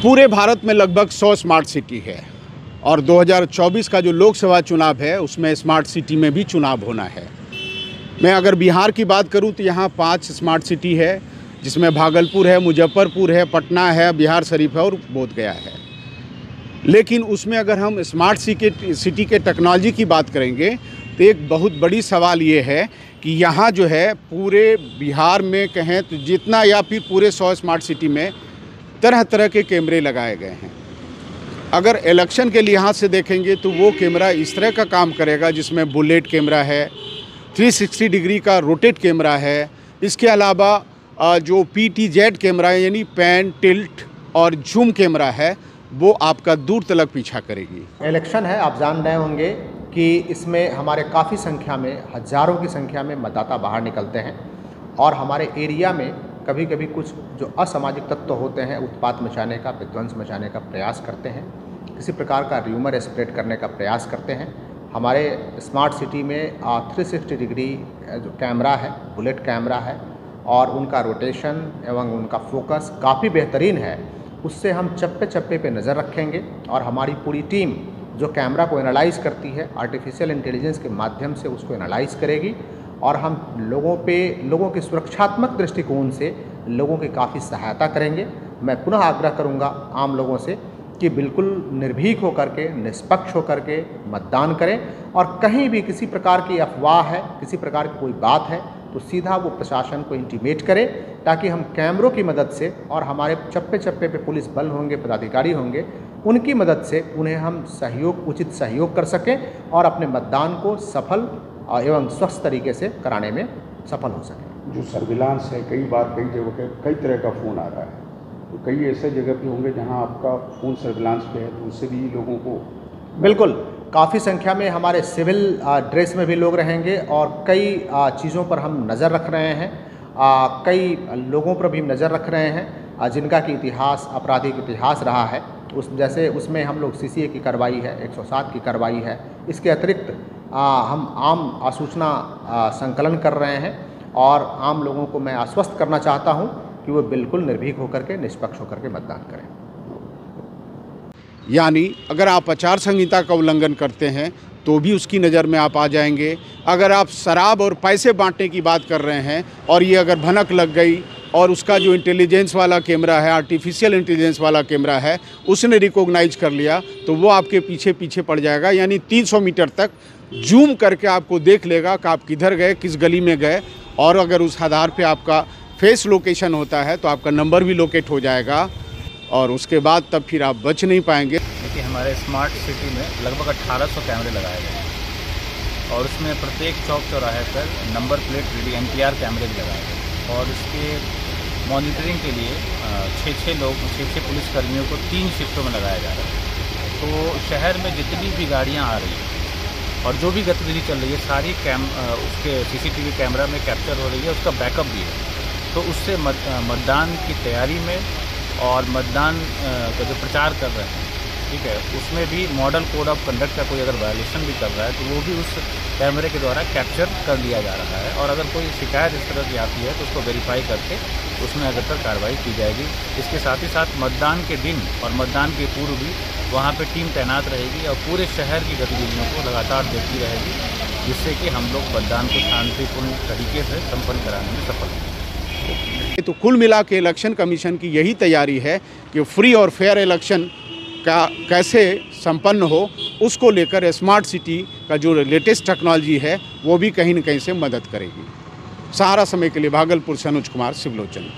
पूरे भारत में लगभग 100 स्मार्ट सिटी है और 2024 का जो लोकसभा चुनाव है उसमें स्मार्ट सिटी में भी चुनाव होना है। मैं अगर बिहार की बात करूं तो यहाँ 5 स्मार्ट सिटी है, जिसमें भागलपुर है, मुजफ्फरपुर है, पटना है, बिहार शरीफ है और बोधगया है। लेकिन उसमें अगर हम स्मार्ट सिटी के टेक्नोलॉजी की बात करेंगे तो एक बहुत बड़ी सवाल ये है कि यहाँ जो है पूरे बिहार में कहें तो जितना या फिर पूरे 100 स्मार्ट सिटी में तरह तरह के कैमरे लगाए गए हैं। अगर इलेक्शन के लिहाज से देखेंगे तो वो कैमरा इस तरह का काम करेगा जिसमें बुलेट कैमरा है, 360 डिग्री का रोटेट कैमरा है, इसके अलावा जो PTZ कैमरा है यानी पैन, टिल्ट और जूम कैमरा है वो आपका दूर तलक पीछा करेगी। इलेक्शन है, आप जान रहे होंगे कि इसमें हमारे काफ़ी संख्या में, हज़ारों की संख्या में मतदाता बाहर निकलते हैं और हमारे एरिया में कभी कभी कुछ जो असामाजिक तत्व होते हैं उत्पात मचाने का, विध्वंस मचाने का प्रयास करते हैं, किसी प्रकार का र्यूमर स्प्रेड करने का प्रयास करते हैं। हमारे स्मार्ट सिटी में 360 डिग्री जो कैमरा है, बुलेट कैमरा है और उनका रोटेशन एवं उनका फोकस काफ़ी बेहतरीन है। उससे हम चप्पे चप्पे पे नज़र रखेंगे और हमारी पूरी टीम जो कैमरा को एनालाइज करती है आर्टिफिशियल इंटेलिजेंस के माध्यम से उसको एनालाइज करेगी और हम लोगों के सुरक्षात्मक दृष्टिकोण से लोगों की काफ़ी सहायता करेंगे। मैं पुनः आग्रह करूंगा आम लोगों से कि बिल्कुल निर्भीक होकर के, निष्पक्ष होकर के मतदान करें और कहीं भी किसी प्रकार की अफवाह है, किसी प्रकार की कोई बात है तो सीधा वो प्रशासन को इंटीमेट करें ताकि हम कैमरों की मदद से और हमारे चप्पे चप्पे पे पुलिस बल होंगे, पदाधिकारी होंगे, उनकी मदद से उन्हें हम उचित सहयोग कर सकें और अपने मतदान को सफल एवं स्वस्थ तरीके से कराने में सफल हो सके। जो सर्विलांस है, कई बार कई जगह कई तरह का फ़ोन आ रहा है, तो कई ऐसे जगह पे होंगे जहां आपका फ़ोन सर्विलांस पे है, तो उससे भी लोगों को बिल्कुल काफ़ी संख्या में हमारे सिविल ड्रेस में भी लोग रहेंगे और कई चीज़ों पर हम नज़र रख रहे हैं, कई लोगों पर भी नज़र रख रहे हैं जिनका कि इतिहास, आपराधिक इतिहास रहा है। जैसे उसमें हम लोग CCA की कार्रवाई है, 107 की कार्रवाई है। इसके अतिरिक्त हम आम सूचना संकलन कर रहे हैं और आम लोगों को मैं आश्वस्त करना चाहता हूं कि वो बिल्कुल निर्भीक होकर के, निष्पक्ष होकर के मतदान करें। यानी अगर आप आचार संहिता का उल्लंघन करते हैं तो भी उसकी नज़र में आप आ जाएंगे। अगर आप शराब और पैसे बांटने की बात कर रहे हैं और ये अगर भनक लग गई और उसका जो इंटेलिजेंस वाला कैमरा है, आर्टिफिशियल इंटेलिजेंस वाला कैमरा है, उसने रिकॉग्नाइज कर लिया तो वो आपके पीछे पीछे पड़ जाएगा। यानी 300 मीटर तक जूम करके आपको देख लेगा कि आप किधर गए, किस गली में गए और अगर उस आधार पे आपका फेस लोकेशन होता है तो आपका नंबर भी लोकेट हो जाएगा और उसके बाद तब फिर आप बच नहीं पाएंगे। देखिए, हमारे स्मार्ट सिटी में लगभग 1800 कैमरे लगाए गए हैं और उसमें प्रत्येक चौक चौराहे पर नंबर प्लेट रीडिंग NPR कैमरे भी लगाए गए और इसके मॉनिटरिंग के लिए 6 पुलिसकर्मियों को 3 शिफ्टों में लगाया जा रहा है। तो शहर में जितनी भी गाड़ियाँ आ रही हैं और जो भी गतिविधि चल रही है सारी उसके CCTV कैमरा में कैप्चर हो रही है, उसका बैकअप भी है। तो उससे मतदान की तैयारी में और मतदान का जो प्रचार कर रहे हैं, ठीक है, उसमें भी मॉडल कोड ऑफ कंडक्ट का कोई अगर वायलेशन भी कर रहा है तो वो भी उस कैमरे के द्वारा कैप्चर कर लिया जा रहा है और अगर कोई शिकायत इस तरह की आती है तो उसको वेरीफाई करके उसमें अग्रतर कार्रवाई की जाएगी। इसके साथ ही साथ मतदान के दिन और मतदान के पूर्व भी वहाँ पे टीम तैनात रहेगी और पूरे शहर की गतिविधियों को लगातार देखती रहेगी, जिससे कि हम लोग मतदान को शांतिपूर्ण तरीके से संपन्न कराने में सफल होंगे। तो कुल मिला के इलेक्शन कमीशन की यही तैयारी है कि फ्री और फेयर इलेक्शन का कैसे संपन्न हो, उसको लेकर स्मार्ट सिटी का जो लेटेस्ट टेक्नोलॉजी है वो भी कहीं न कहीं से मदद करेगी। सहारा समय के लिए भागलपुर से अनुज कुमार, सिवलोचन।